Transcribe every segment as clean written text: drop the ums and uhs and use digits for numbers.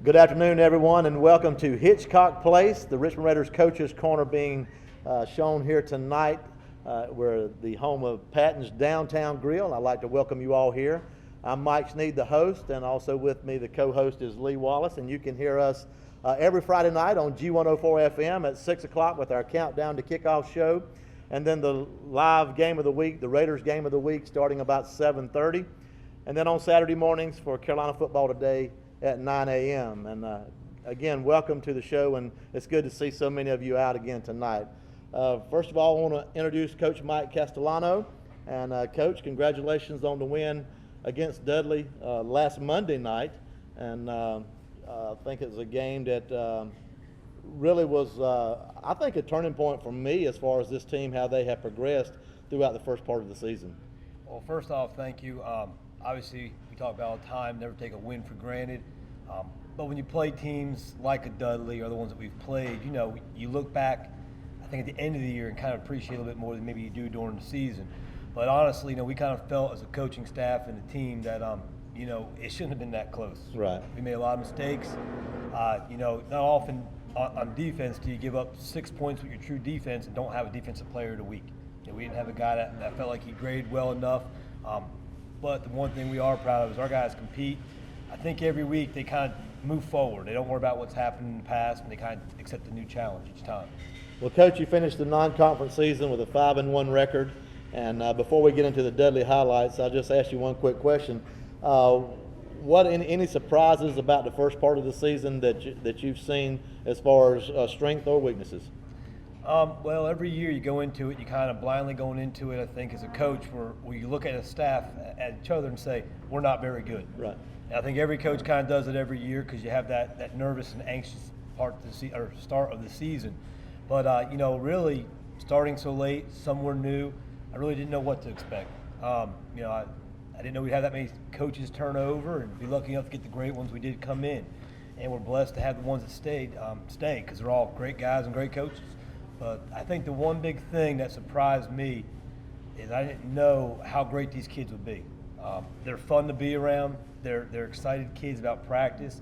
Good afternoon, everyone, and welcome to Hitchcock Place, the Richmond Raiders Coaches Corner being shown here tonight. We're the home of Patton's Downtown Grill. I'd like to welcome you all here. I'm Mike Sneed, the host, and also with me, the co-host is Lee Wallace, and you can hear us every Friday night on G104 FM at 6 o'clock with our Countdown to Kickoff show, and then the live game of the week, the Raiders game of the week, starting about 7:30, and then on Saturday mornings for Carolina Football Today at 9 a.m. And again, welcome to the show, and it's good to see so many of you out again tonight. First of all, I want to introduce Coach Mike Castellano. And Coach, congratulations on the win against Dudley last Monday night. And I think it was a game that really was, I think, a turning point for me as far as this team, how they have progressed throughout the first part of the season. Well, first off, thank you. Obviously, we talk about all the time, never take a win for granted. But when you play teams like a Dudley or the ones that we've played, you know, you look back, I think at the end of the year and kind of appreciate a little bit more than maybe you do during the season. But honestly, you know, we kind of felt as a coaching staff and a team that, you know, it shouldn't have been that close. Right. We made a lot of mistakes. You know, not often on defense do you give up 6 points with your true defense and don't have a defensive player of the week. You know, we didn't have a guy that felt like he graded well enough. But the one thing we are proud of is our guys compete. I think every week they kind of move forward. They don't worry about what's happened in the past, and they kind of accept a new challenge each time. Well, Coach, you finished the non-conference season with a 5-1 record. And before we get into the Dudley highlights, I'll just ask you one quick question. What any surprises about the first part of the season that you've seen as far as strength or weaknesses? Well, every year you go into it, you kind of blindly going into it, I think, as a coach, where you look at a staff, at each other and say, we're not very good. Right. And I think every coach kind of does it every year because you have that nervous and anxious start of the season. But, you know, really starting so late, somewhere new, I really didn't know what to expect. You know, I didn't know we'd have that many coaches turn over and be lucky enough to get the great ones we did come in. And we're blessed to have the ones that stay because they're all great guys and great coaches. But I think the one big thing that surprised me is I didn't know how great these kids would be. They're fun to be around. They're excited kids about practice.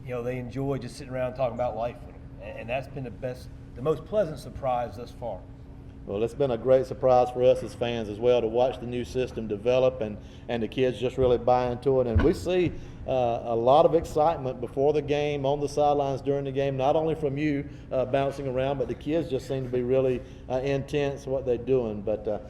You know, they enjoy just sitting around talking about life with them. And that's been the most pleasant surprise thus far. Well, it's been a great surprise for us as fans as well to watch the new system develop and the kids just really buy into it. And we see a lot of excitement before the game, on the sidelines during the game, not only from you bouncing around, but the kids just seem to be really intense what they're doing. But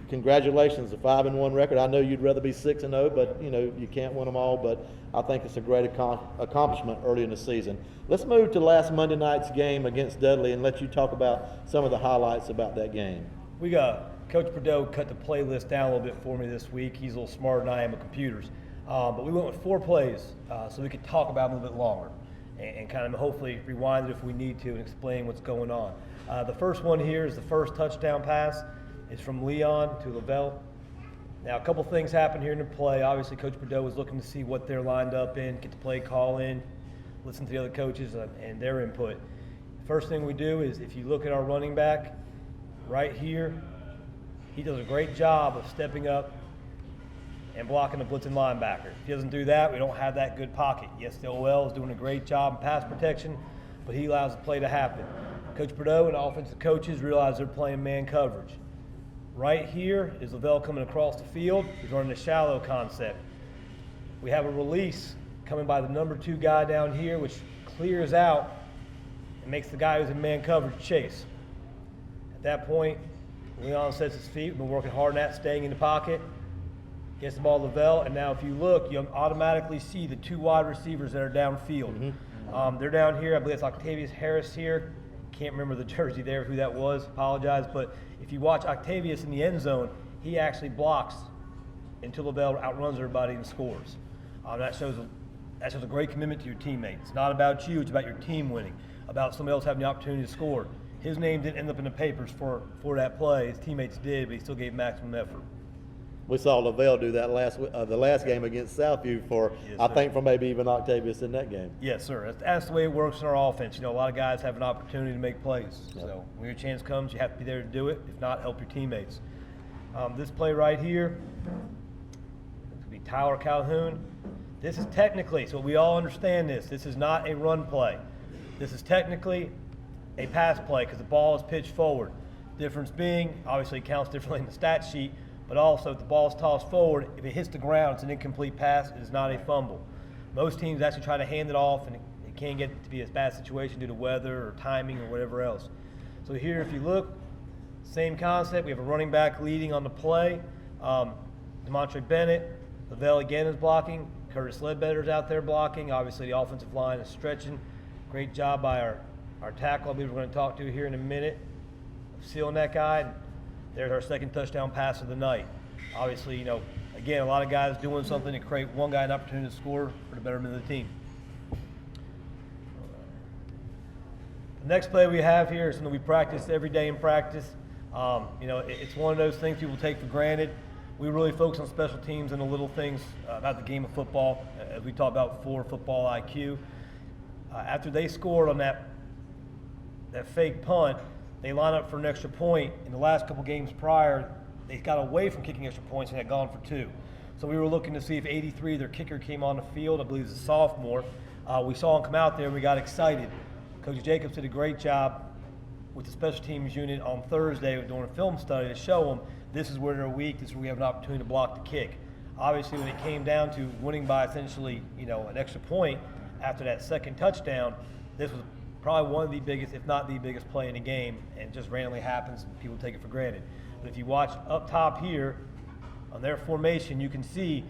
congratulations, a 5-1 record. I know you'd rather be 6-0, but you know you can't win them all. But I think it's a great accomplishment early in the season. Let's move to last Monday night's game against Dudley and let you talk about some of the highlights about that game. We got Coach Bordeaux cut the playlist down a little bit for me this week. He's a little smarter than I am with computers. But we went with 4 plays so we could talk about them a little bit longer and kind of hopefully rewind it if we need to and explain what's going on. The first one here is the first touchdown pass. It's from Leon to Lavelle. Now, a couple things happened here in the play. Obviously, Coach Bordeaux was looking to see what they're lined up in, get the play call in, listen to the other coaches and their input. First thing we do is if you look at our running back right here, he does a great job of stepping up and blocking the blitzing linebacker. If he doesn't do that, we don't have that good pocket. Yes, the OL is doing a great job in pass protection, but he allows the play to happen. Coach Bordeaux and offensive coaches realize they're playing man coverage. Right here is Lavelle coming across the field. He's running a shallow concept. We have a release coming by the number 2 guy down here, which clears out and makes the guy who's in man coverage chase. At that point, Leon sets his feet. We've been working hard on that, staying in the pocket. Gets the ball to Lavelle, and now if you look, you automatically see the 2 wide receivers that are downfield. Mm-hmm. They're down here. I believe it's Octavius Harris here. Can't remember the jersey there, who that was. Apologize. But if you watch Octavius in the end zone, he actually blocks until Lavelle outruns everybody and scores. That shows a great commitment to your teammates. It's not about you. It's about your team winning, about somebody else having the opportunity to score. His name didn't end up in the papers for that play. His teammates did, but he still gave maximum effort. We saw Lavelle do that the last game against Southview I think for maybe even Octavius in that game. Yes, sir. That's the way it works in our offense. You know, a lot of guys have an opportunity to make plays. Yep. So when your chance comes, you have to be there to do it. If not, help your teammates. This play right here, it's going to be Tyler Calhoun. This is technically, so we all understand this. This is not a run play. This is technically a pass play because the ball is pitched forward. Difference being, obviously it counts differently in the stat sheet, but also if the ball is tossed forward, if it hits the ground, it's an incomplete pass. It is not a fumble. Most teams actually try to hand it off, and it can't get to be a bad situation due to weather or timing or whatever else. So here, if you look, same concept. We have a running back leading on the play. Demontre Bennett, Lavelle again is blocking. Curtis Ledbetter's out there blocking. Obviously, the offensive line is stretching. Great job by our tackle, I believe we're going to talk to here in a minute, of sealing that guy. And there's our second touchdown pass of the night. Obviously, again, a lot of guys doing something to create one guy an opportunity to score for the betterment of the team. The next play we have here is something we practice every day in practice. It's one of those things people take for granted. We really focus on special teams and the little things about the game of football, as we talked about before, football IQ. After they scored on that fake punt, they line up for an extra point. In the last couple games prior, they got away from kicking extra points and had gone for 2. So we were looking to see if 83, their kicker, came on the field. I believe he's a sophomore. We saw him come out there and we got excited. Coach Jacobs did a great job with the special teams unit on Thursday doing a film study to show them this is where they're weak, this is where we have an opportunity to block the kick. Obviously, when it came down to winning by essentially, an extra point after that second touchdown, this was probably one of the biggest, if not the biggest play in the game, and it just randomly happens and people take it for granted. But if you watch up top here on their formation, you can see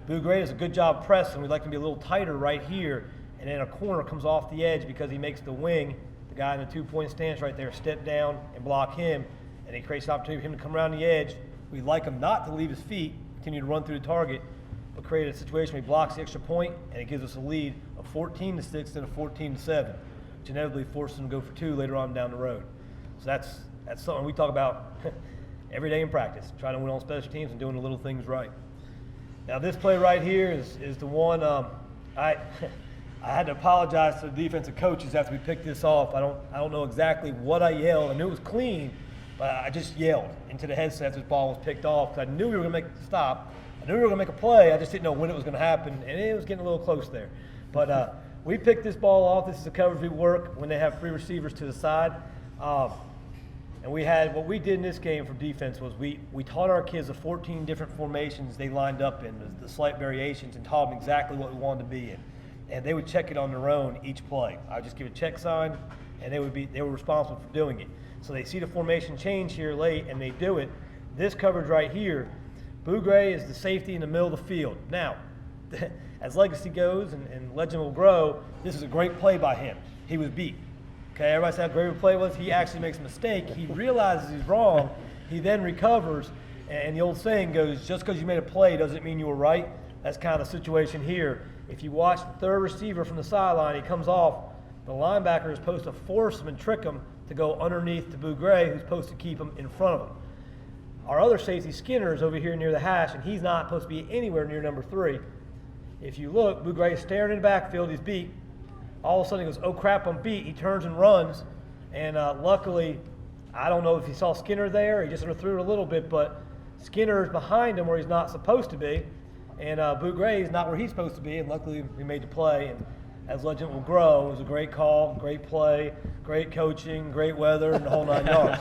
Boo Gray does a good job pressing. We'd like to be a little tighter right here, and then a corner comes off the edge because he makes the wing, the guy in the 2-point stance right there, step down and block him, and it creates an opportunity for him to come around the edge. We'd like him not to leave his feet, continue to run through the target, but create a situation where he blocks the extra point, and it gives us a lead of 14-6 instead of 14-7, which inevitably forces them to go for 2 later on down the road. So that's something we talk about every day in practice, trying to win on special teams and doing the little things right. Now this play right here is the one I had to apologize to the defensive coaches after we picked this off. I don't know exactly what I yelled. I knew it was clean, but I just yelled into the headset as this ball was picked off because I knew we were going to make the stop. I knew we were going to make a play. I just didn't know when it was going to happen, and it was getting a little close there. But we picked this ball off. This is the coverage we work when they have 3 receivers to the side. And what we did in this game for defense was we taught our kids the 14 different formations they lined up in, the slight variations, and taught them exactly what we wanted to be in. And they would check it on their own each play. I would just give a check sign, and they were responsible for doing it. So they see the formation change here late, and they do it. This coverage right here, Boo Gray is the safety in the middle of the field. Now, as legacy goes and legend will grow, this is a great play by him. He was beat. Okay, everybody said how great a play was. He actually makes a mistake. He realizes he's wrong. He then recovers, and the old saying goes, just because you made a play doesn't mean you were right. That's kind of the situation here. If you watch the third receiver from the sideline, he comes off, the linebacker is supposed to force him and trick him to go underneath to Boo Gray, who's supposed to keep him in front of him. Our other safety, Skinner, is over here near the hash, and he's not supposed to be anywhere near number 3. If you look, Boo Gray is staring in the backfield. He's beat. All of a sudden he goes, oh crap, I'm beat. He turns and runs, and luckily, I don't know if he saw Skinner there. He just sort of threw it a little bit, but Skinner is behind him where he's not supposed to be, and Boo Gray is not where he's supposed to be, and luckily we made the play. And as legend will grow, it was a great call, great play, great coaching, great weather, and the whole 9 yards.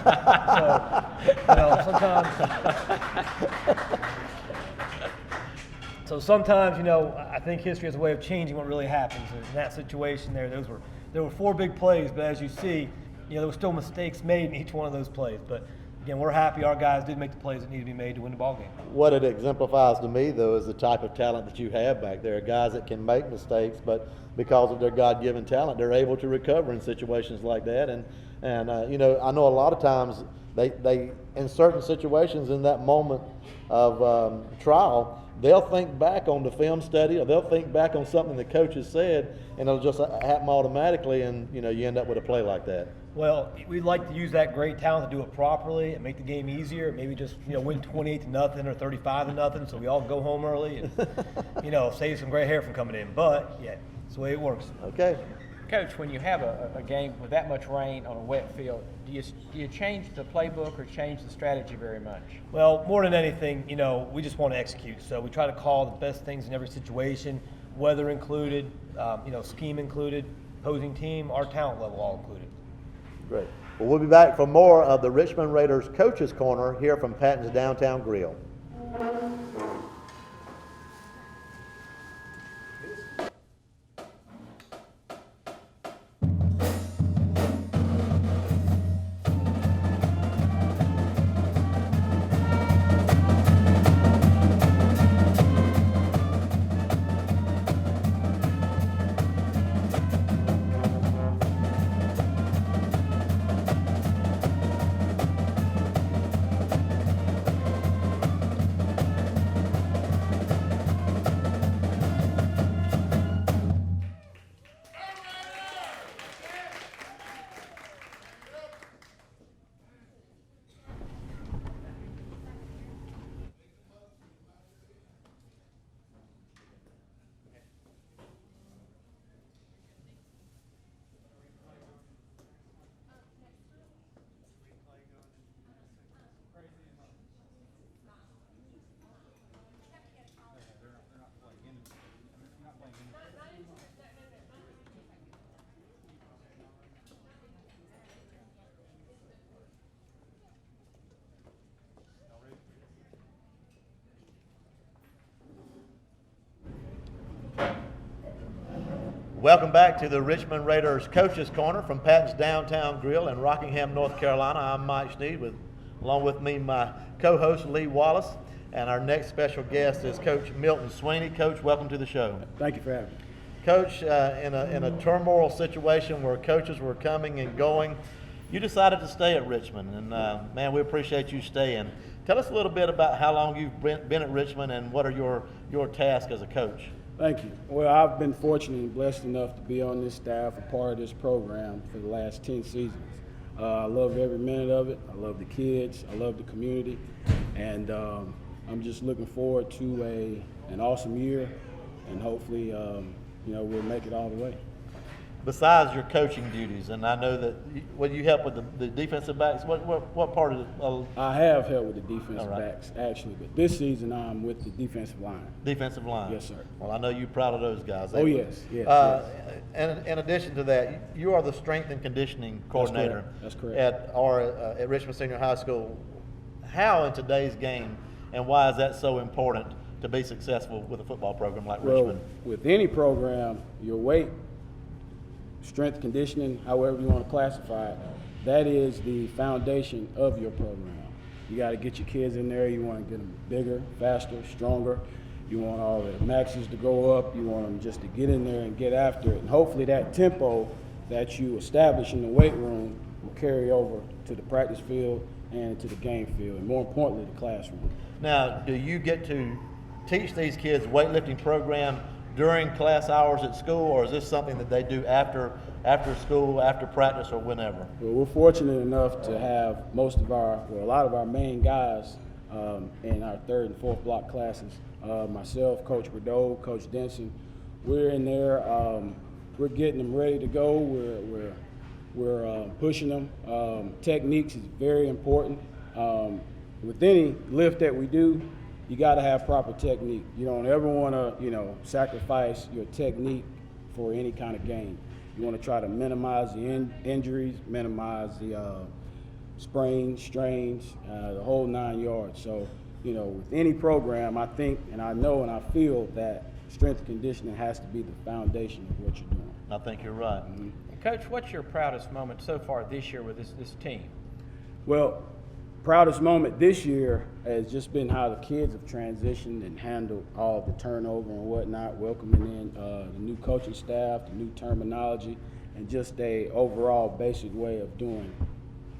So sometimes, I think history has a way of changing what really happens. In that situation there were 4 big plays, but as you see, there were still mistakes made in each one of those plays. But again, we're happy our guys did make the plays that needed to be made to win the ball game. What it exemplifies to me, though, is the type of talent that you have back there. Guys that can make mistakes, but because of their God-given talent, they're able to recover in situations like that. And I know a lot of times they in certain situations in that moment of trial, they'll think back on the film study, or they'll think back on something the coach has said, and it'll just happen automatically, and you end up with a play like that. Well, we'd like to use that great talent to do it properly and make the game easier. Maybe just win 28-0 or 35-0, so we all go home early and save some gray hair from coming in. But yeah, it's the way it works. Okay. Coach, when you have a game with that much rain on a wet field, do you change the playbook or change the strategy very much? Well, more than anything, we just want to execute. So we try to call the best things in every situation. weather included, scheme included, opposing team, our talent level all included. Great. Well, we'll be back for more of the Richmond Raiders Coaches Corner here from Patton's Downtown Grill. Welcome back to the Richmond Raiders Coaches Corner from Patton's Downtown Grill in Rockingham, North Carolina. I'm Mike Sneed, along with me, my co-host Lee Wallace, and our next special guest is Coach Milton Sweeney. Coach, welcome to the show. Thank you for having me. Coach, in a turmoil situation where coaches were coming and going, you decided to stay at Richmond, and man, we appreciate you staying. Tell us a little bit about how long you've been at Richmond and what are your tasks as a coach. Thank you. Well, I've been fortunate and blessed enough to be on this staff, a part of this program for the last 10 seasons. I love every minute of it. I love the kids. I love the community. And I'm just looking forward to an awesome year, and hopefully, we'll make it all the way. Besides your coaching duties, and I know that when you help with the defensive backs, what part of the I have helped with the defensive right. backs, actually, but this season I'm with the defensive line. defensive line? Yes, sir. Well, I know you're proud of those guys. Oh, yes. And in addition to that, you are the strength and conditioning coordinator. That's correct. At Richmond Senior High School. How in today's game, and why is that so important to be successful with a football program like Well, Richmond? with any program, your weight, strength conditioning, however you want to classify it, that is the foundation of your program. You got to get your kids in there. You want to get them bigger, faster, stronger. You want all the maxes to go up. You want them just to get in there and get after it. And hopefully that tempo that you establish in the weight room will carry over to the practice field and to the game field, and more importantly, the classroom. Now, do you get to teach these kids weightlifting program during class hours at school, or is this something that they do after school, after practice, or whenever? Well, we're fortunate enough to have a lot of our main guys in our third and fourth block classes. Myself, Coach Bordeaux, Coach Denson, we're in there. We're getting them ready to go. We're pushing them. Techniques is very important. With any lift that we do, you got to have proper technique. You don't ever want to, sacrifice your technique for any kind of game. You want to try to minimize the injuries, minimize the sprains, strains, the whole 9 yards. So, with any program, I think, and I know, and I feel that strength and conditioning has to be the foundation of what you're doing. I think you're right. Mm-hmm. Coach, what's your proudest moment so far this year with this team? Well, proudest moment this year has just been how the kids have transitioned and handled all the turnover and whatnot, welcoming in the new coaching staff, the new terminology, and just a overall basic way of doing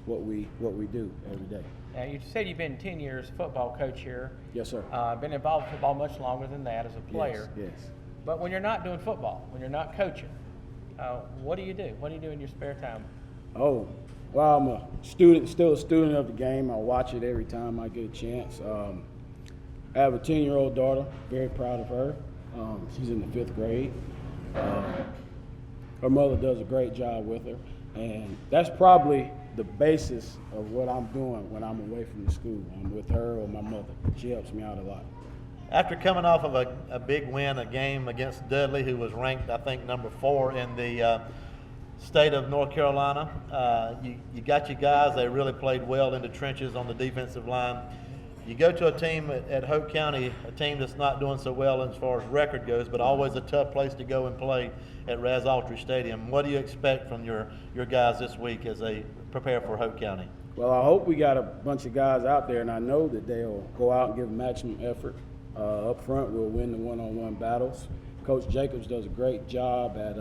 what we do every day. Now, you said you've been 10 years football coach here. Yes, sir. Been involved in football much longer than that as a player. Yes. But when you're not doing football, when you're not coaching, what do you do? What do you do in your spare time? Oh, well, I'm a student, still a student of the game. I watch it every time I get a chance. I have a 10-year-old daughter, very proud of her. She's in the 5th grade. Her mother does a great job with her, and that's probably the basis of what I'm doing when I'm away from the school. I'm with her or my mother. She helps me out a lot. After coming off of a big win, a game against Dudley, who was ranked, I think, number 4 in the state of North Carolina, you got your guys. They really played well in the trenches on the defensive line. You go to a team at Hope County, a team that's not doing so well as far as record goes, but always a tough place to go and play at Raz Altry Stadium. What do you expect from your guys this week as they prepare for Hope County? Well, I hope we got a bunch of guys out there, and I know that they'll go out and give maximum effort. Up front, we'll win the one-on-one battles. Coach Jacobs does a great job at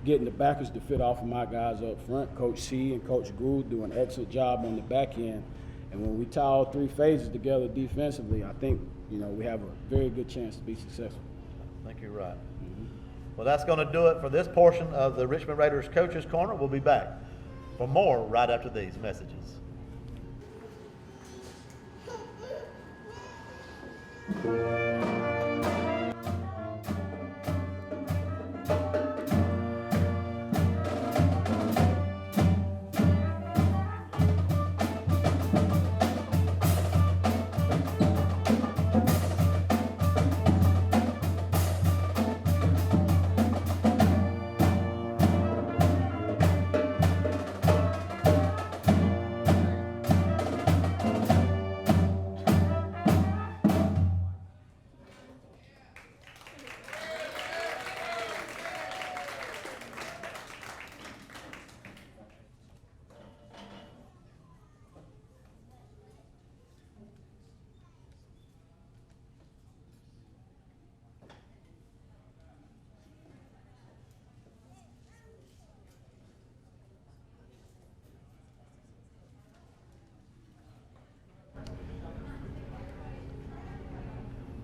getting the backers to fit off of my guys up front. Coach C and Coach Gould do an excellent job on the back end. And when we tie all 3 phases together defensively, I think, we have a very good chance to be successful. I think you're right. Well, that's going to do it for this portion of the Richmond Raiders Coaches Corner. We'll be back for more right after these messages.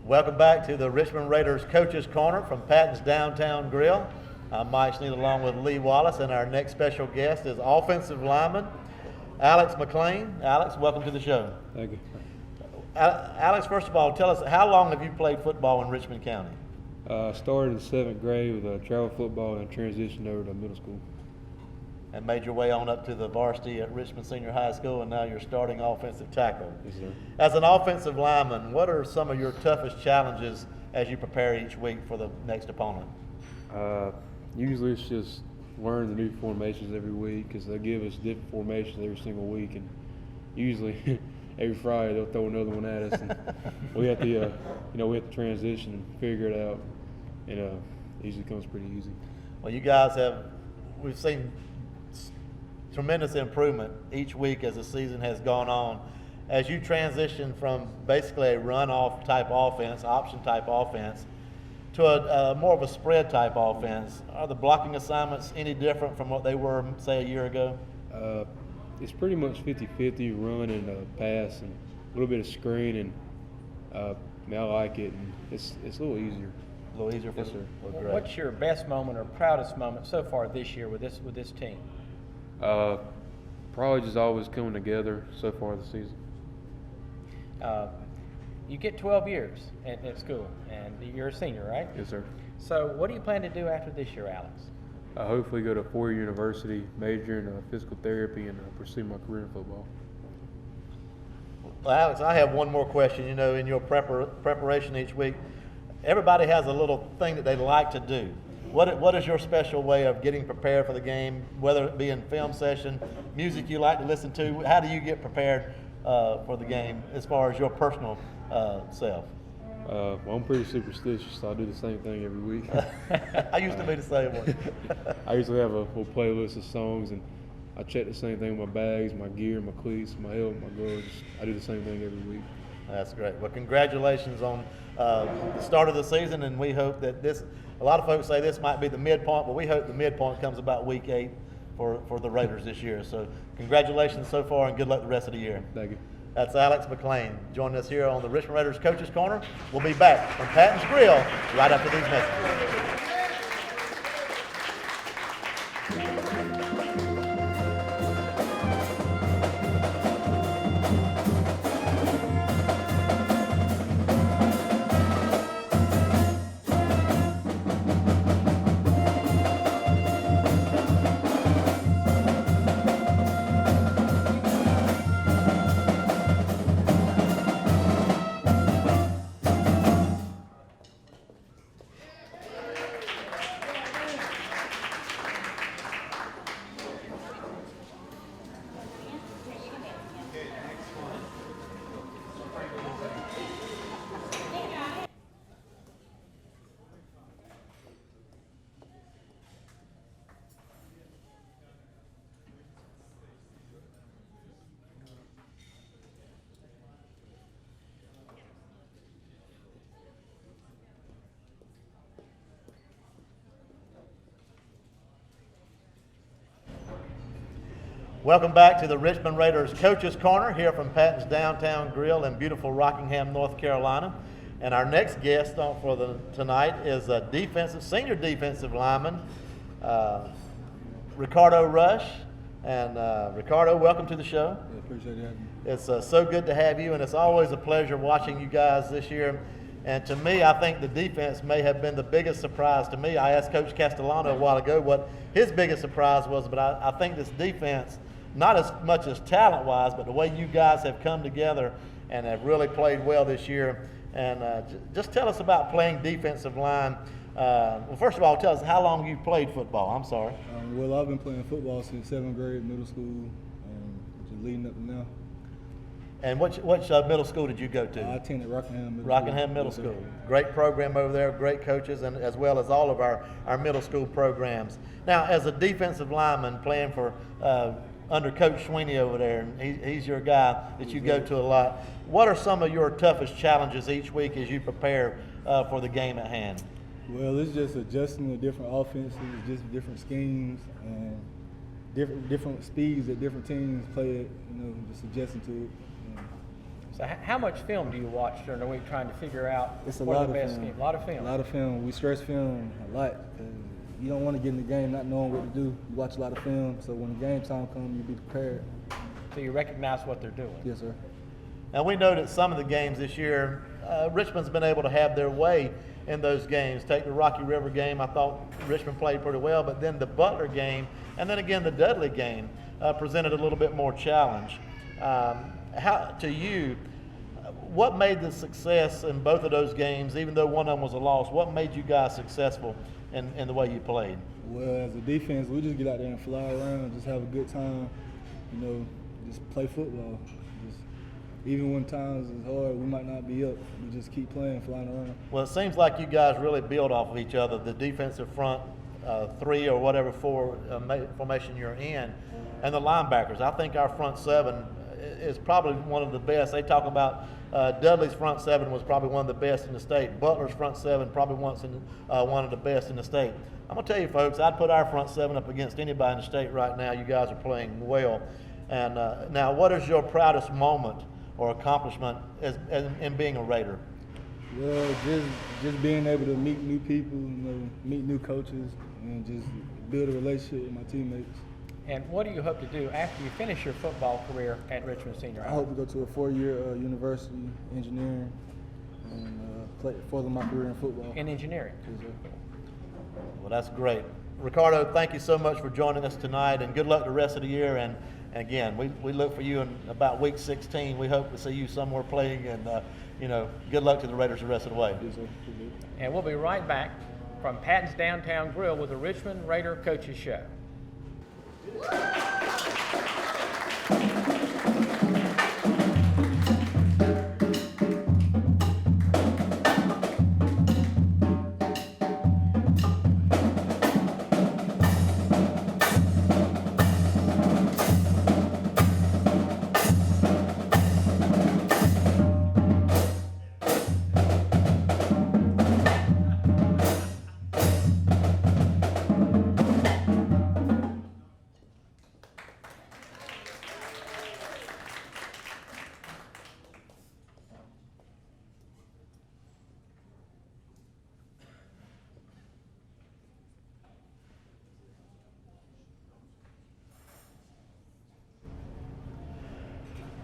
Welcome back to the Richmond Raiders Coaches Corner from Patton's Downtown Grill. I'm Mike Sneed along with Lee Wallace, and our next special guest is offensive lineman Alex McLean. Alex, welcome to the show. Thank you. Alex, first of all, tell us, how long have you played football in Richmond County? I started in 7th grade with travel football and transitioned over to middle school. And made your way on up to the varsity at Richmond Senior High School, and now you're starting offensive tackle. Yes, sir. As an offensive lineman, what are some of your toughest challenges as you prepare each week for the next opponent? Usually it's just learn the new formations every week because they give us different formations every single week, and usually every Friday they'll throw another one at us, and we have to, we have to transition and figure it out, and it usually comes pretty easy. Well, you guys we've seen tremendous improvement each week as the season has gone on. As you transition from basically a run-off type offense, option type offense, to a more of a spread type offense, are the blocking assignments any different from what they were, say, a year ago? It's pretty much 50-50 run and pass and a little bit of screen, and I like it, and it's a little easier. A little easier for Yes, sir. Well, great. What's your best moment or proudest moment so far this year with this team? Probably just always coming together so far this season. You get 12 years at school, and you're a senior, right? Yes, sir. So what do you plan to do after this year, Alex? Hopefully go to a 4-year university, major in physical therapy, and pursue my career in football. Well, Alex, I have one more question. In your preparation each week, everybody has a little thing that they like to do. What is your special way of getting prepared for the game, whether it be in film session, music you like to listen to? How do you get prepared for the game as far as your personal self? Well, I'm pretty superstitious, so I do the same thing every week. I used to be the same way. I usually have a whole playlist of songs, and I check the same thing with my bags, my gear, my cleats, my helmet, my gloves. I do the same thing every week. That's great. Well, congratulations on the start of the season, and we hope that a lot of folks say this might be the midpoint, but we hope the midpoint comes about week 8 for the Raiders this year. So congratulations so far, and good luck the rest of the year. Thank you. That's Alex McLean joining us here on the Richmond Raiders Coaches Corner. We'll be back from Patton's Grill right after these messages. Welcome back to the Richmond Raiders Coaches Corner here from Patton's Downtown Grill in beautiful Rockingham, North Carolina. And our next guest for tonight is a senior defensive lineman, Ricardo Rush. And Ricardo, welcome to the show. Yeah, appreciate having me. It's so good to have you, and it's always a pleasure watching you guys this year. And to me, I think the defense may have been the biggest surprise to me. I asked Coach Castellano a while ago what his biggest surprise was, but I think this defense, not as much as talent-wise, but the way you guys have come together and have really played well this year. And just tell us about playing defensive line. Well, first of all, tell us how long you've played football. I'm sorry. Well, I've been playing football since 7th grade, middle school, just leading up to now. And which middle school did you go to? I attended Rockingham Middle Rockingham Middle Yes, sir. School. Great program over there, great coaches, and as well as all of our middle school programs. Now, as a defensive lineman playing for under Coach Sweeney over there, and he's your guy that you go to a lot, what are some of your toughest challenges each week as you prepare for the game at hand? Well, it's just adjusting to different offenses, just different schemes, and different speeds that different teams play at, just adjusting to it. So how much film do you watch during the week trying to figure out It's a what are lot the of best film. schemes? A lot of film. A lot of film. We stress film a lot because you don't want to get in the game not knowing what to do. You watch a lot of film, so when the game time comes, you be prepared. So you recognize what they're doing. Yes, sir. Now, we know that some of the games this year, Richmond's been able to have their way in those games. Take the Rocky River game, I thought Richmond played pretty well, but then the Butler game, and then again the Dudley game presented a little bit more challenge. What made the success in both of those games, even though one of them was a loss, what made you guys successful in the way you played? Well, as a defense, we just get out there and fly around, just have a good time, just play football. Even when times is hard, we might not be up. We just keep playing, flying around. Well, it seems like you guys really build off of each other, the defensive front three or whatever formation you're in, and the linebackers. I think our front seven is probably one of the best. They talk about Dudley's front seven was probably one of the best in the state. Butler's front seven probably one of the best in the state. I'm going to tell you, folks, I'd put our front seven up against anybody in the state right now. You guys are playing well. And now, what is your proudest moment or accomplishment in being a Raider? Well, just being able to meet new people, meet new coaches, and just build a relationship with my teammates. And what do you hope to do after you finish your football career at Richmond Senior I High? hope to go to a 4-year university, engineering, and further my career in football. In engineering. Yes, sir. Well, that's great. Ricardo, thank you so much for joining us tonight, and good luck the rest of the year. And again, we look for you in about week 16. We hope to see you somewhere playing, and good luck to the Raiders the rest of the way. Yes, sir. And we'll be right back from Patton's Downtown Grill with the Richmond Raider Coaches Show.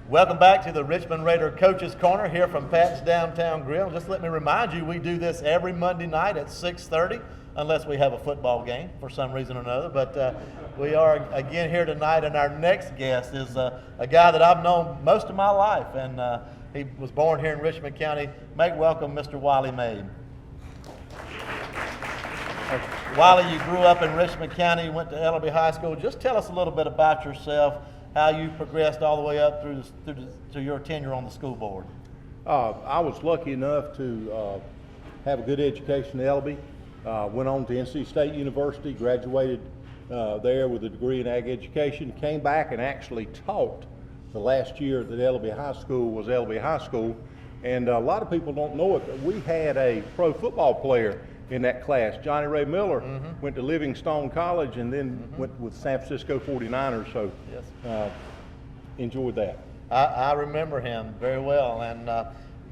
Welcome back to the Richmond Raider Coaches Corner here from Pat's Downtown Grill. Just let me remind you, we do this every Monday night at 6:30, unless we have a football game for some reason or another. But we are again here tonight, and our next guest is a guy that I've known most of my life, and he was born here in Richmond County. Make welcome Mr. Wiley Mabe. Wiley, you grew up in Richmond County, went to Ellerby High School. Just tell us a little bit about yourself, how you progressed all the way up to your tenure on the school board. I was lucky enough to have a good education at Ellerby. Went on to NC State University, graduated there with a degree in ag education, came back and actually taught the last year that Ellerby High School was Ellerby High School. And a lot of people don't know it, but we had a pro football player in that class. Johnny Ray Miller went to Livingstone College and then went with San Francisco 49ers, so Yes. Enjoyed that. I remember him very well, and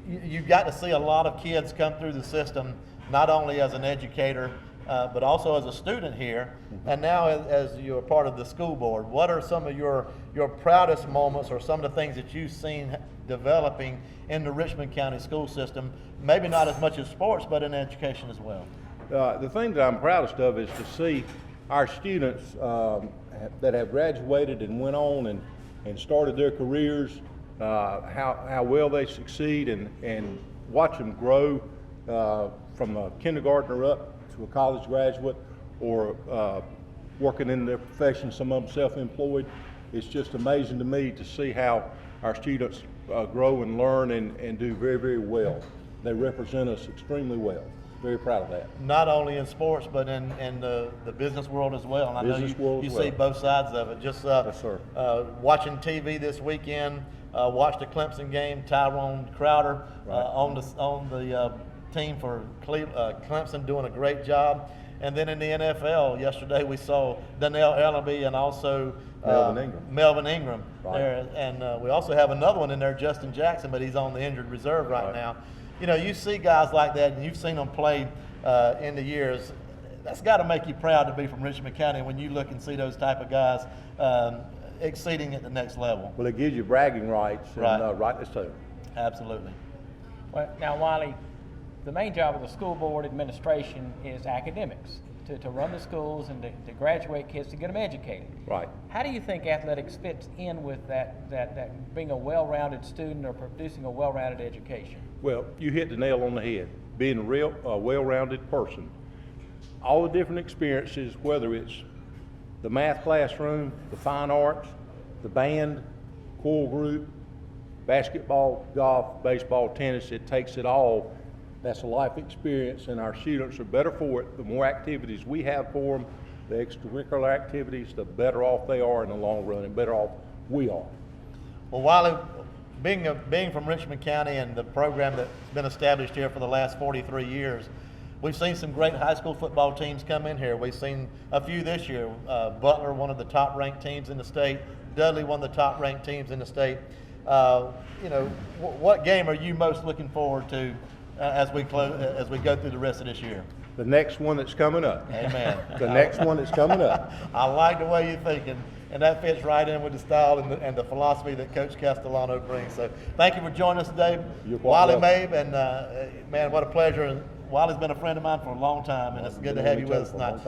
you got to see a lot of kids come through the system, not only as an educator, but also as a student here, and now as you're part of the school board. What are some of your proudest moments, or some of the things that you've seen developing in the Richmond County school system, maybe not as much as sports, but in education as well? The thing that I'm proudest of is to see our students that have graduated and went on and started their careers, how well they succeed, and watch them grow from a kindergartner up to a college graduate, or working in their profession, some of them self-employed. It's just amazing to me to see how our students grow and learn and do very, very well. They represent us extremely well. Very proud of that. Not only in sports, but in the business world as well. And I know you see both sides of it. Just Yes, sir. Watching TV this weekend, watched the Clemson game. Tyrone Crowder on the team for Clemson, doing a great job. And then in the NFL yesterday, we saw Donnell Ellaby and also Melvin Ingram there. And we also have another one in there, Justin Jackson, but he's on the injured reserve right now. You know, you see guys like that, and you've seen them play in the years. That's got to make you proud to be from Richmond County when you look and see those type of guys exceeding at the next level. Well, it gives you bragging rights, and rightly so. Absolutely. Well, now, Wiley, the main job of the school board administration is academics, to run the schools and to graduate kids, to get them educated. Right. How do you think athletics fits in with that being a well-rounded student or producing a well-rounded education? Well, you hit the nail on the head. Being a real well-rounded person. All the different experiences, whether it's the math classroom, the fine arts, the band, choral group, basketball, golf, baseball, tennis, it takes it all. That's a life experience, and our students are better for it. The more activities we have for them, the extracurricular activities, the better off they are in the long run, and better off we are. Well, Wiley, being from Richmond County and the program that's been established here for the last 43 years, we've seen some great high school football teams come in here. We've seen a few this year. Butler, one of the top-ranked teams in the state. Dudley, one of the top-ranked teams in the state. You know, what game are you most looking forward to as we go through the rest of this year? The next one that's coming up. Amen. The next one that's coming up. I like the way you're thinking, and that fits right in with the style and the philosophy that Coach Castellano brings. So thank you for joining us today, Wiley Mabe, and man, what a pleasure. And Wiley's been a friend of mine for a long time, and it's good to have you with us tonight.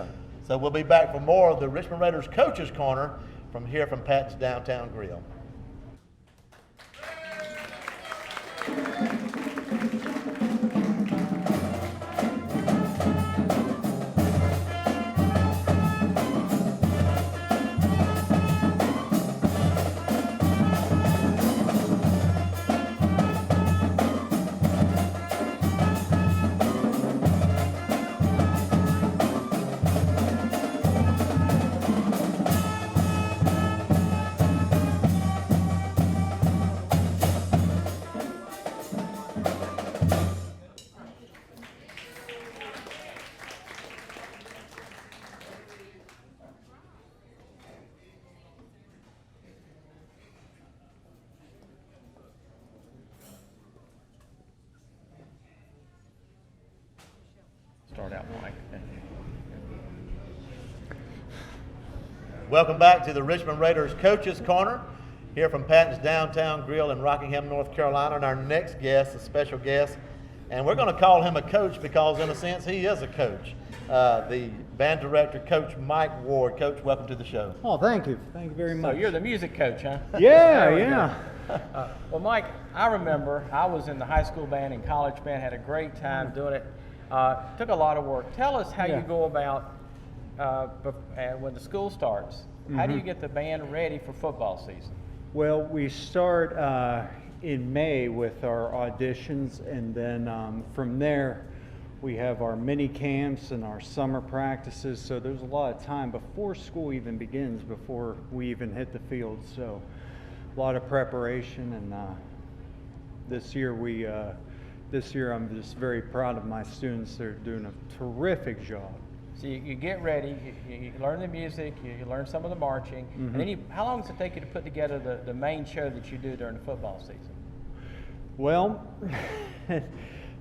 So we'll be back for more of the Richmond Raiders Coaches Corner from Patton's Downtown Grill. Start out, Mike. Welcome back to the Richmond Raiders Coaches Corner here from Patton's Downtown Grill in Rockingham, North Carolina. And our next guest, a special guest, and we're going to call him a coach because in a sense he is a coach. The band director, Coach Mike Ward. Coach, welcome to the show. Oh, thank you. Thank you very So much. you're the music coach, huh? Yeah, There we yeah. go. Well, Mike, I remember I was in the high school band and college band, had a great time doing it. Took a lot of work. Tell us how you go about when the school starts. How do you get the band ready for football season? Well, we start in May with our auditions, and then from there we have our mini camps and our summer practices. So there's a lot of time before school even begins, before we even hit the field. So a lot of preparation, and this year we this year I'm just very proud of my students. They're doing a terrific job. So you get ready, you learn the music, you learn some of the marching, and then how long does it take you to put together the main show that you do during the football season? Well,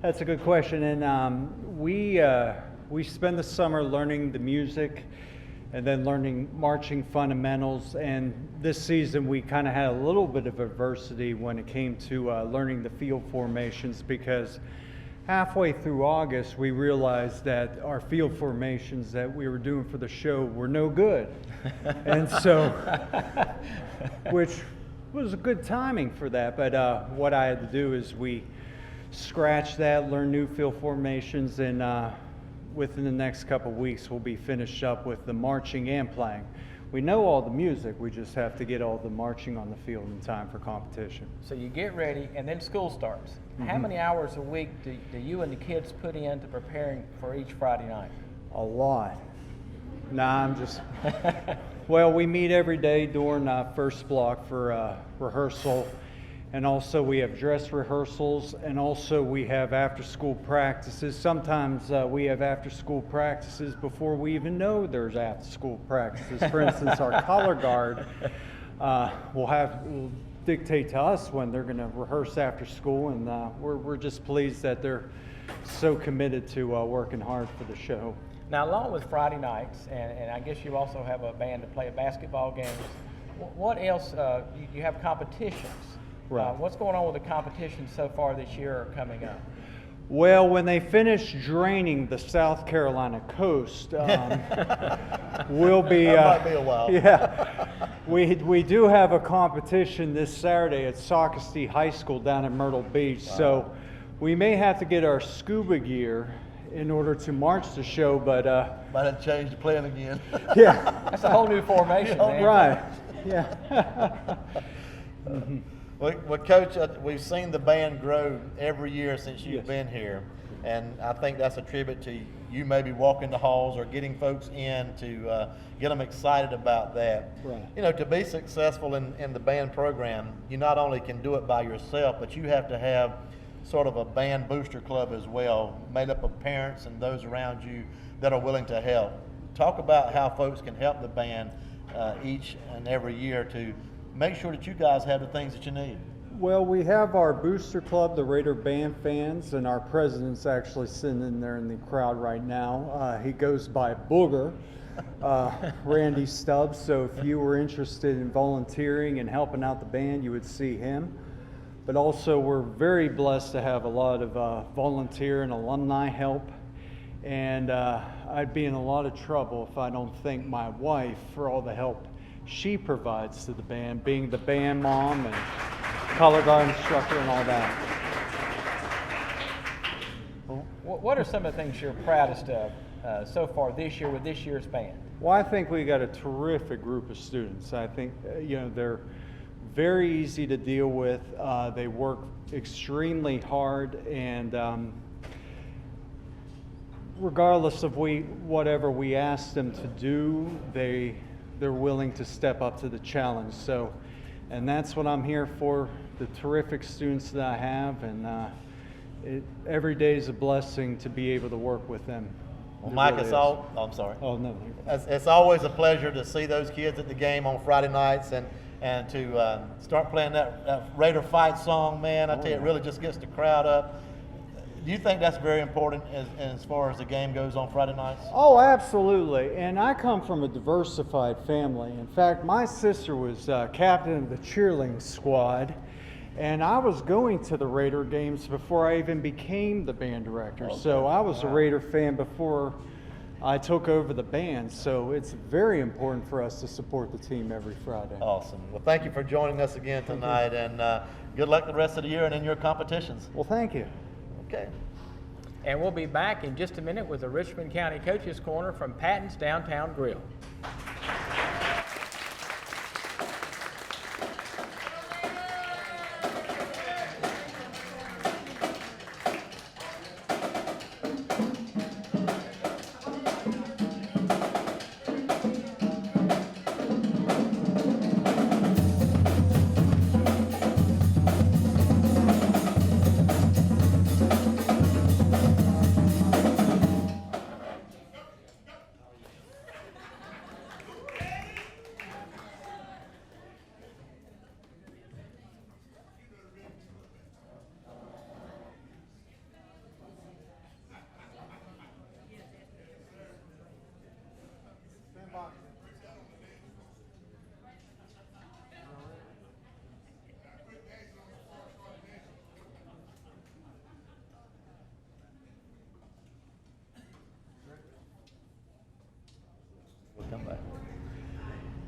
that's a good question, and we spend the summer learning the music and then learning marching fundamentals, and this season we kind of had a little bit of adversity when it came to learning the field formations, because halfway through August we realized that our field formations that we were doing for the show were no good. And so, which was a good timing for that, but what I had to do is we scratched that, learn new field formations, and within the next couple of weeks we'll be finished up with the marching and playing. We know all the music, we just have to get all the marching on the field in time for competition. So you get ready, and then school starts. How many hours a week do you and the kids put into preparing for each Friday night? A lot. Nah, I'm just, well, we meet every day during first block for rehearsal, and also we have dress rehearsals, and also we have after-school practices. Sometimes we have after-school practices before we even know there's after-school practices. For instance, our color guard will dictate to us when they're going to rehearse after school, and we're just pleased that they're so committed to working hard for the show. Now, along with Friday nights, and I guess you also have a band to play at basketball games, what else, you have competitions. Right. What's going on with the competitions so far this year or coming up? Well, when they finish draining the South Carolina coast, we'll be. That might be a while. Yeah, we do have a competition this Saturday at Socastee High School down in Myrtle Beach. Wow. So we may have to get our scuba gear in order to march the show, but might have changed the plan again. Yeah, that's a whole new formation, man. Right. Yeah. Well, Coach, we've seen the band grow every year since you've Yes. been here, and I think that's a tribute to you maybe walking the halls or getting folks in to get them excited about that. Right. You know, to be successful in the band program, you not only can do it by yourself, but you have to have sort of a band booster club as well, made up of parents and those around you that are willing to help. Talk about how folks can help the band each and every year to make sure that you guys have the things that you need. Well, we have our booster club, the Raider Band fans, and our president's actually sitting in there in the crowd right now. He goes by Booger, Randy Stubbs, so if you were interested in volunteering and helping out the band, you would see him. But also we're very blessed to have a lot of volunteer and alumni help, and I'd be in a lot of trouble if I don't thank my wife for all the help she provides to the band, being the band mom and color guard instructor and all that. What are some of the things you're proudest of so far this year with this year's band? Well, I think we got a terrific group of students. I think they're very easy to deal with. They work extremely hard, and regardless of whatever we ask them to do, they're willing to step up to the challenge. So, and that's what I'm here for, the terrific students that I have, and every day is a blessing to be able to work with them. Well, Mike, really oh, I'm sorry. Oh, no. It's always a pleasure to see those kids at the game on Friday nights and to start playing that Raider fight song, man. I tell you, it really just gets the crowd up. Do you think that's very important as far as the game goes on Friday nights? Oh, absolutely. And I come from a diversified family. In fact, my sister was captain of the cheerleading squad, and I was going to the Raider games before I even became the band director. Okay. So I was a Raider fan before I took over the band. So it's very important for us to support the team every Friday. Awesome. Well, thank you for joining us again tonight, and good luck the rest of the year and in your competitions. Well, thank you. Okay. And we'll be back in just a minute with the Richmond County Coaches Corner from Patton's Downtown Grill.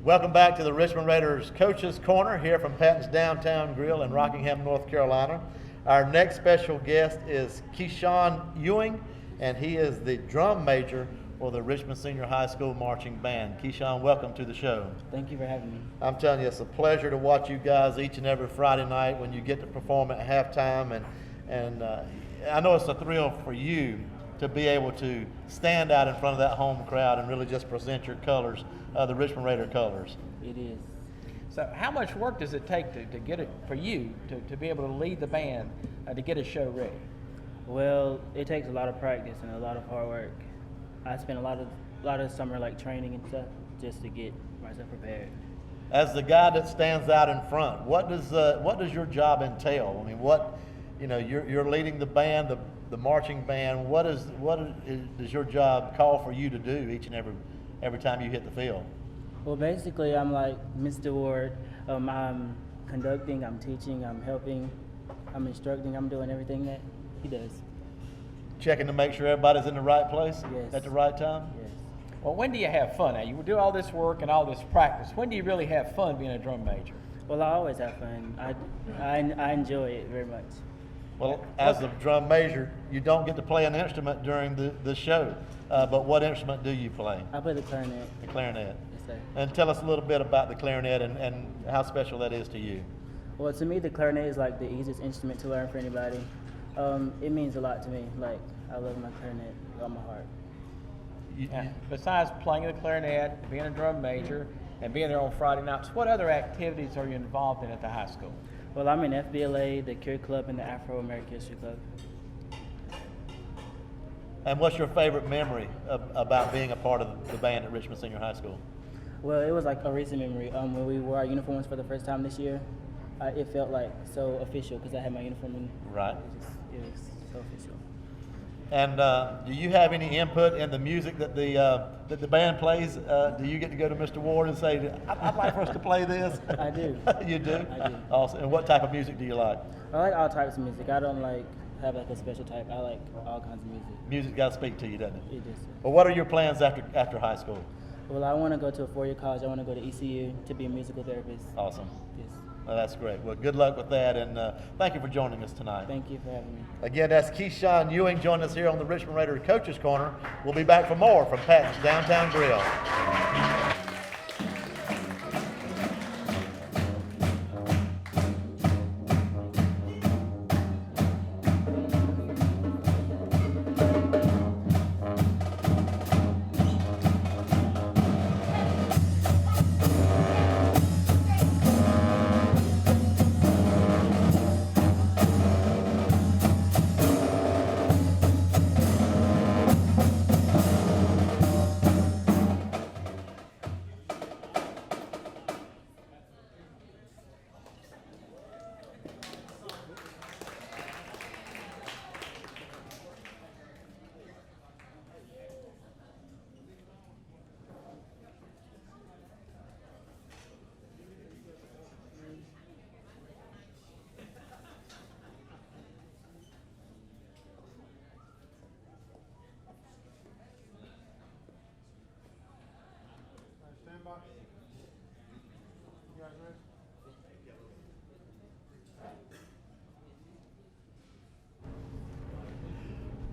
Welcome back to the Richmond Raiders Coaches Corner here from Patton's Downtown Grill in Rockingham, North Carolina. Our next special guest is Keyshawn Ewing, and he is the drum major for the Richmond Senior High School Marching Band. Keyshawn, welcome to the show. Thank you for having me. I'm telling you, it's a pleasure to watch you guys each and every Friday night when you get to perform at halftime, and I know it's a thrill for you to be able to stand out in front of that home crowd and really just present your colors, the Richmond Raider colors. It is. So how much work does it take to get it for you to be able to lead the band to get a show ready? Well, it takes a lot of practice and a lot of hard work. I spent a lot of the summer like training and stuff just to get myself prepared. As the guy that stands out in front, what does your job entail? I mean, you're leading the band, the marching band. What does your job call for you to do each and every time you hit the field? Well, basically, I'm like Mr. Ward. I'm conducting, I'm teaching, I'm helping, I'm instructing, I'm doing everything that he does. Checking to make sure everybody's in the right place Yes. at the right time? Yes. Well, when do you have fun? Now, you do all this work and all this practice. When do you really have fun being a drum major? Well, I always have fun. I enjoy it very much. Well, as a drum major, you don't get to play an instrument during the show, but what instrument do you play? I play the clarinet. The clarinet. Yes, sir. And tell us a little bit about the clarinet and how special that is to you. Well, to me, the clarinet is like the easiest instrument to learn for anybody. It means a lot to me. Like, I love my clarinet with all my heart. Besides playing the clarinet, being a drum major, and being there on Friday nights, what other activities are you involved in at the high school? Well, I'm in FBLA, the Cure Club, and the Afro-American History Club. And what's your favorite memory about being a part of the band at Richmond Senior High School? Well, it was like a recent memory. When we wore our uniforms for the first time this year, it felt like so official because I had my uniform in. Right. It was so official. And do you have any input in the music that the band plays? Do you get to go to Mr. Ward and say, I'd like for us to play this? I do. You do? I do. Awesome. And what type of music do you like? I like all types of music. I don't have a special type. I like all kinds of music. Music's got to speak to you, doesn't it? It does. Well, what are your plans after high school? Well, I want to go to a four-year college. I want to go to ECU to be a musical therapist. Awesome. Yes. Well, that's great. Well, good luck with that, and thank you for joining us tonight. Thank you for having me. Again, that's Keyshawn Ewing joining us here on the Richmond Raiders Coaches Corner. We'll be back for more from Patton's Downtown Grill.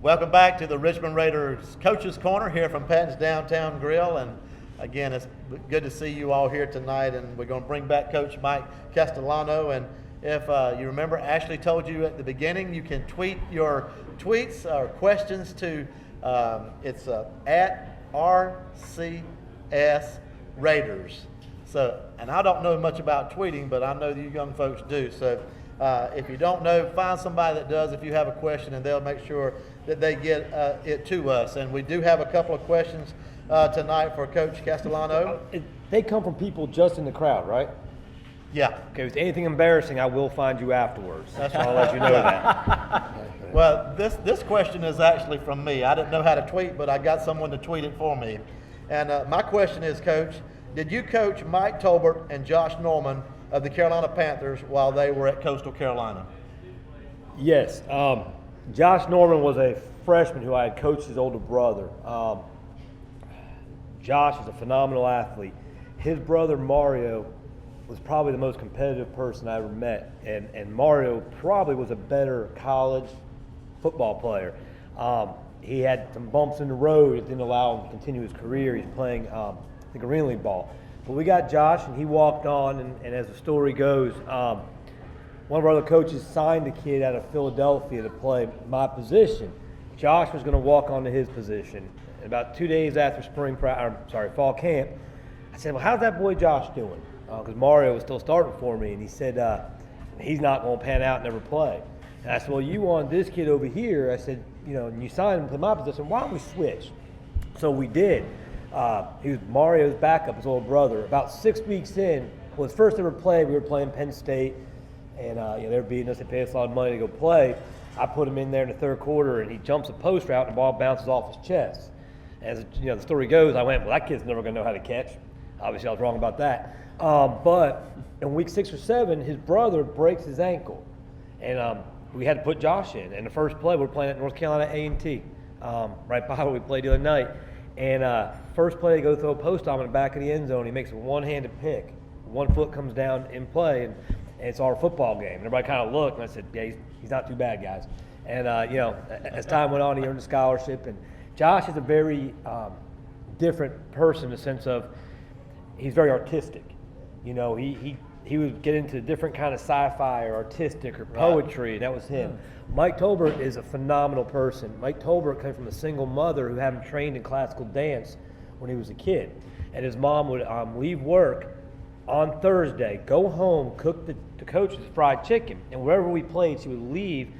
Welcome back to the Richmond Raiders Coaches Corner here from Patton's Downtown Grill. And again, it's good to see you all here tonight. And we're going to bring back Coach Mike Castellano. And if you remember, Ashley told you at the beginning, you can tweet your tweets or questions to, it's at RCS Raiders. So, and I don't know much about tweeting, but I know you young folks do. So if you don't know, find somebody that does if you have a question, and they'll make sure that they get it to us. And we do have a couple of questions tonight for Coach Castellano. They come from people just in the crowd, right? Yeah. Okay, if it's anything embarrassing, I will find you afterwards. That's I'll let you know that. Well, this question is actually from me. I didn't know how to tweet, but I got someone to tweet it for me. And my question is, Coach, did you coach Mike Tolbert and Josh Norman of the Carolina Panthers while they were at Coastal Carolina? Yes. Josh Norman was a freshman who I had coached his older brother. Josh is a phenomenal athlete. his brother Mario was probably the most competitive person I ever met, and Mario probably was a better college football player. He had some bumps in the road that didn't allow him to continue his career. He's playing, I think, Arena League ball. But we got Josh, and he walked on, and as the story goes, one of our other coaches signed a kid out of Philadelphia to play my position. Josh was going to walk onto his position. And about 2 days after fall camp, I said, well, how's that boy Josh doing? Because Mario was still starting for me, and he said, he's not going to pan out and never play. And I said, well, you want this kid over here. I said, and you signed him to my position, why don't we switch? So we did. He was Mario's backup, his older brother. About 6 weeks in, his first ever play, we were playing Penn State, and they were beating us. They paid us a lot of money to go play. I put him in there in the third quarter, and he jumps a post route, and the ball bounces off his chest. As the story goes, I went, well, that kid's never going to know how to catch. Obviously, I was wrong about that. But in week 6 or 7, his brother breaks his ankle, and we had to put Josh in. And the first play, we were playing at North Carolina A&T, right by where we played the other night. And first play, they go throw a post on in the back of the end zone. He makes a one-handed pick. 1 foot comes down in play, and it's our football game. And everybody kind of looked, and I said, yeah, he's not too bad, guys. And, as time went on, he earned a scholarship. And Josh is a very different person in the sense of he's very artistic. He would get into different kind of sci-fi or artistic or poetry, and that was him. Mike Tolbert is a phenomenal person. Mike Tolbert came from a single mother who had him trained in classical dance when he was a kid. And his mom would leave work on Thursday, go home, cook the coaches fried chicken, and wherever we played, she would leave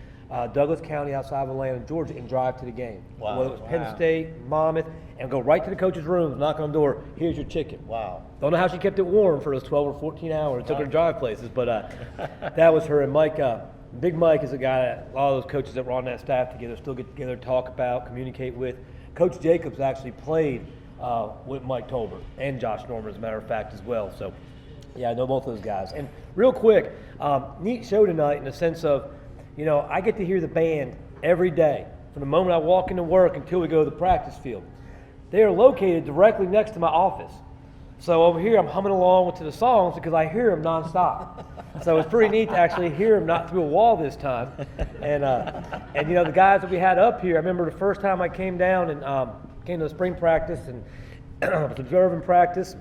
Douglas County outside of Atlanta, Georgia, and drive to the game. Wow. Whether it was Penn State, Monmouth, and go right to the coach's rooms, knock on the door, here's your chicken. Wow. Don't know how she kept it warm for those 12 or 14 hours. It took her to drive places, but that was her. And Mike, Big Mike is a guy that a lot of those coaches that were on that staff together still get together, talk about, communicate with. Coach Jacobs actually played with Mike Tolbert and Josh Norman, as a matter of fact, as well. So, yeah, I know both those guys. And real quick, neat show tonight in the sense of, I get to hear the band every day from the moment I walk into work until we go to the practice field. They are located directly next to my office. So over here, I'm humming along to the songs because I hear them nonstop. So it's pretty neat to actually hear them not through a wall this time. And the guys that we had up here, I remember the first time I came down and came to the spring practice and was observing practice.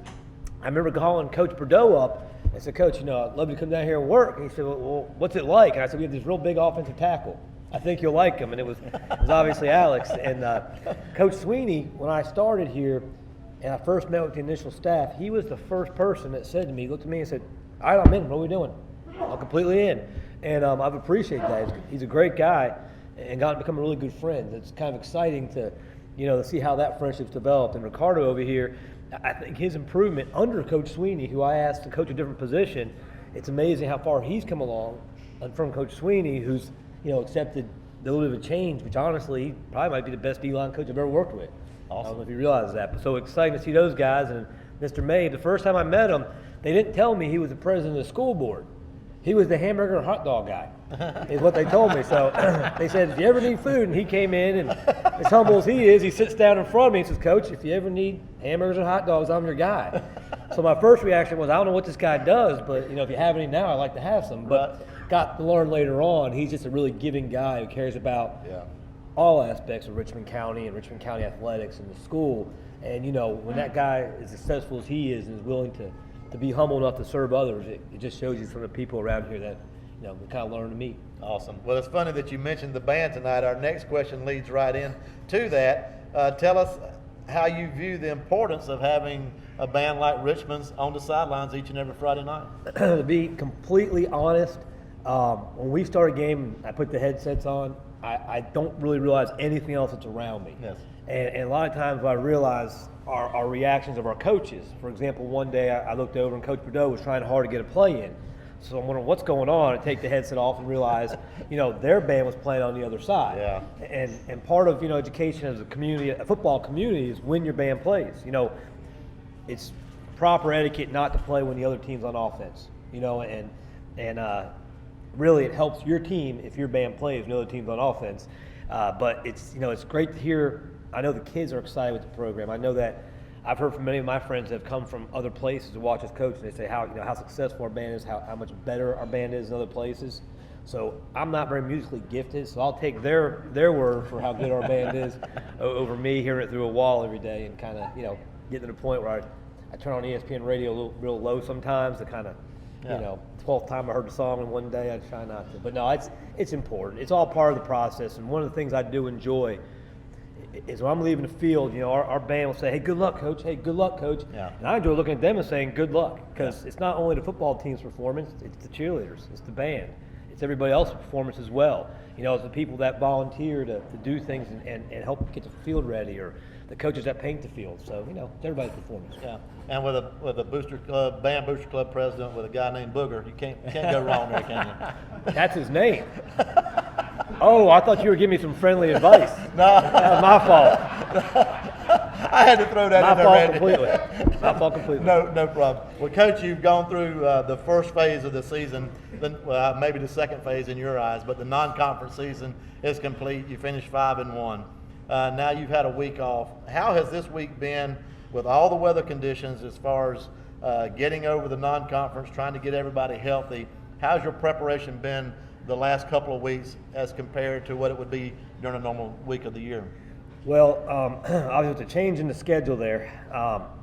I remember calling Coach Bordeaux up and said, Coach, I'd love to come down here and work. And he said, well, what's it like? And I said, we have this real big offensive tackle. I think you'll like him. And it was obviously Alex. And Coach Sweeney, when I started here and I first met with the initial staff, he was the first person that said to me, looked at me and said, all right, I'm in. What are we doing? I'm completely in. And I've appreciated that. He's a great guy and gotten to become a really good friend. It's kind of exciting to, to see how that friendship's developed. And Ricardo over here, I think his improvement under Coach Sweeney, who I asked to coach a different position, it's amazing how far he's come along from Coach Sweeney, who's accepted a little bit of a change, which honestly he probably might be the best D-line coach I've ever worked with. Awesome. I don't know if you realize that, but so exciting to see those guys. And Mr. May, the first time I met him, they didn't tell me he was the president of the school board. He was the hamburger and hot dog guy, is what they told me. So they said, if you ever need food, and he came in, and as humble as he is, he sits down in front of me and says, Coach, if you ever need hamburgers and hot dogs, I'm your guy. So my first reaction was, I don't know what this guy does, but if you have any now, I'd like to have some. But got to learn later on, he's just a really giving guy who cares about all aspects of Richmond County and Richmond County athletics and the school. And when that guy is as successful as he is and is willing to be humble enough to serve others, it just shows you from the people around here that we kind of learn to meet. Awesome. Well, it's funny that you mentioned the band tonight. Our next question leads right in to that. Tell us how you view the importance of having a band like Richmond's on the sidelines each and every Friday night. To be completely honest, when we start a game, I put the headsets on. I don't really realize anything else that's around me. Yes. And a lot of times what I realize are reactions of our coaches. For example, one day I looked over and Coach Bordeaux was trying hard to get a play in. So I'm wondering what's going on, and take the headset off and realize, their band was playing on the other side. Yeah. And part of, education as a community, a football community, is when your band plays. It's proper etiquette not to play when the other team's on offense. And really it helps your team if your band plays when the other team's on offense. But it's great to hear. I know the kids are excited with the program. I know that I've heard from many of my friends that have come from other places to watch us coach, and they say how successful our band is, how much better our band is in other places. So I'm not very musically gifted, so I'll take their word for how good our band is over me hearing it through a wall every day, and kind of get to the point where I turn on ESPN radio real low sometimes to kind of 12th time I heard the song in one day, I try not to. But no, it's important. It's all part of the process, and one of the things I do enjoy is when I'm leaving the field, our band will say, "Hey, good luck, coach. Hey, good luck, coach." Yeah. And I enjoy looking at them and saying, "Good luck," because it's not only the football team's performance, it's the cheerleaders, it's the band, it's everybody else's performance as well. It's the people that volunteer to do things and help get the field ready, or the coaches that paint the field. So, it's everybody's performance. Yeah, and with a booster club, band booster club president with a guy named Booger, you can't go wrong there, can you? That's his name. Oh, I thought you were giving me some friendly advice. No. That was my fault. I had to throw that in there, Randy. My fault completely. No problem. Well, Coach, you've gone through the first phase of the season, then maybe the second phase in your eyes, but the non-conference season is complete. You finished 5-1. Now you've had a week off. How has this week been with all the weather conditions as far as getting over the non-conference, trying to get everybody healthy? How's your preparation been the last couple of weeks as compared to what it would be during a normal week of the year? Well, obviously with the change in the schedule there,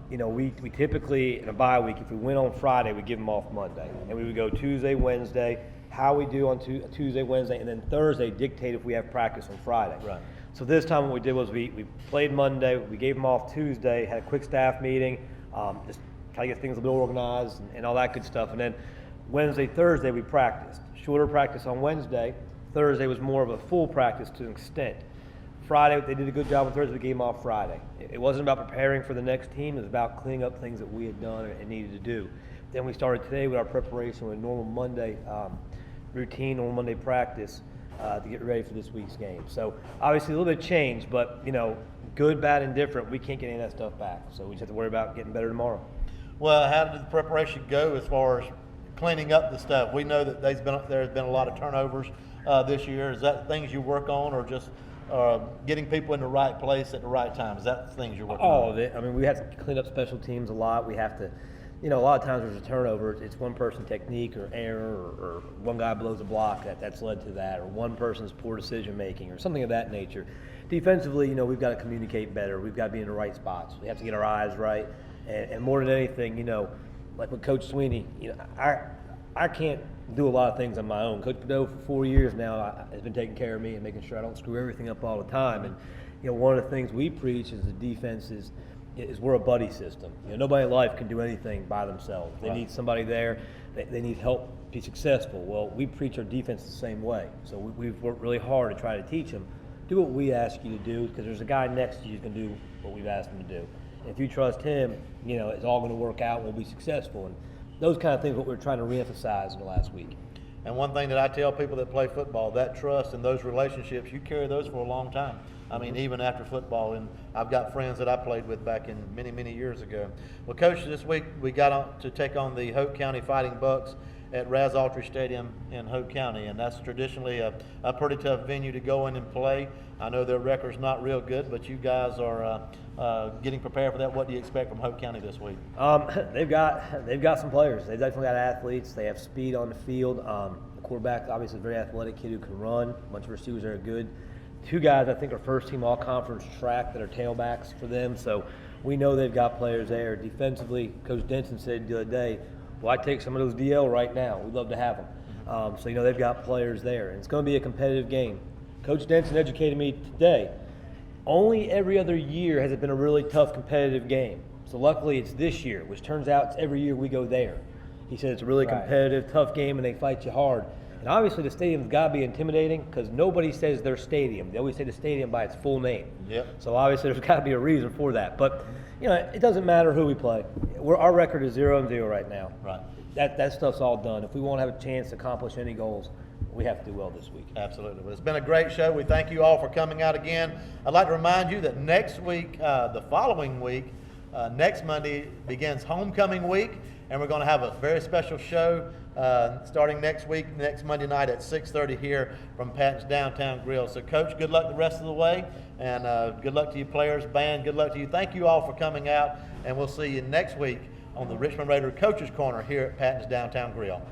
we typically, in a bye week, if we win on Friday, we give them off Monday. And we would go Tuesday, Wednesday, how we do on Tuesday, Wednesday, and then Thursday dictate if we have practice on Friday. Right. So this time what we did was we played Monday, we gave them off Tuesday, had a quick staff meeting, just try to get things a little organized and all that good stuff. And then Wednesday, Thursday, we practiced. Shorter practice on Wednesday. Thursday was more of a full practice to an extent. Friday, they did a good job on Thursday, we gave them off Friday. It wasn't about preparing for the next team, it was about cleaning up things that we had done and needed to do. Then we started today with our preparation with a normal Monday routine, normal Monday practice to get ready for this week's game. So obviously a little bit of change, but good, bad, and different, we can't get any of that stuff back. So we just have to worry about getting better tomorrow. Well, how did the preparation go as far as cleaning up the stuff? We know that there's been a lot of turnovers this year. Is that things you work on, or just getting people in the right place at the right time? Is that things you're working on? All of it. I mean, we have to clean up special teams a lot. We have to, a lot of times there's a turnover. It's one person technique or error, or one guy blows a block that's led to that, or one person's poor decision making, or something of that nature. Defensively, we've got to communicate better. We've got to be in the right spots. We have to get our eyes right, and more than anything, like with Coach Sweeney, I can't do a lot of things on my own. Coach Bordeaux for 4 years now has been taking care of me and making sure I don't screw everything up all the time. And one of the things we preach as the defense is we're a buddy system. Nobody in life can do anything by themselves. They need somebody there. They need help to be successful. Well, we preach our defense the same way. So we've worked really hard to try to teach them, do what we ask you to do, because there's a guy next to you who's going to do what we've asked him to do. And if you trust him, it's all going to work out and we'll be successful. And those kind of things, what we're trying to reemphasize in the last week. And one thing that I tell people that play football, that trust and those relationships, you carry those for a long time. I mean, even after football, and I've got friends that I played with back in many years ago. Well, Coach, this week we got to take on the Hope County Fighting Bucks at Raz Autry Stadium in Hope County, and that's traditionally a pretty tough venue to go in and play. I know their record's not real good, but you guys are getting prepared for that. What do you expect from Hope County this week? They've got some players. They've definitely got athletes. They have speed on the field. The quarterback, obviously, is a very athletic kid who can run. A bunch of receivers that are good. Two guys I think are first-team all-conference track that are tailbacks for them. So we know they've got players there. Defensively, Coach Denson said the other day, well, I'd take some of those DL right now. We'd love to have them. So they've got players there. And it's going to be a competitive game. Coach Denson educated me today. Only every other year has it been a really tough competitive game. So luckily it's this year, which turns out it's every year we go there. He said it's a really competitive, tough game, and they fight you hard. And obviously the stadium's got to be intimidating because nobody says their stadium. They always say the stadium by its full name. Yep. So obviously there's got to be a reason for that. But, it doesn't matter who we play. Our record is 0-0 right now. Right. That stuff's all done. If we want to have a chance to accomplish any goals, we have to do well this week. Absolutely. Well, it's been a great show. We thank you all for coming out again. I'd like to remind you that next week, the following week, next Monday begins homecoming week, and we're going to have a very special show starting next week, next Monday night at 6:30 here from Patton's Downtown Grill. So, Coach, good luck the rest of the way, and good luck to you players, band, good luck to you. Thank you all for coming out, and we'll see you next week on the Richmond Raider Coaches Corner here at Patton's Downtown Grill.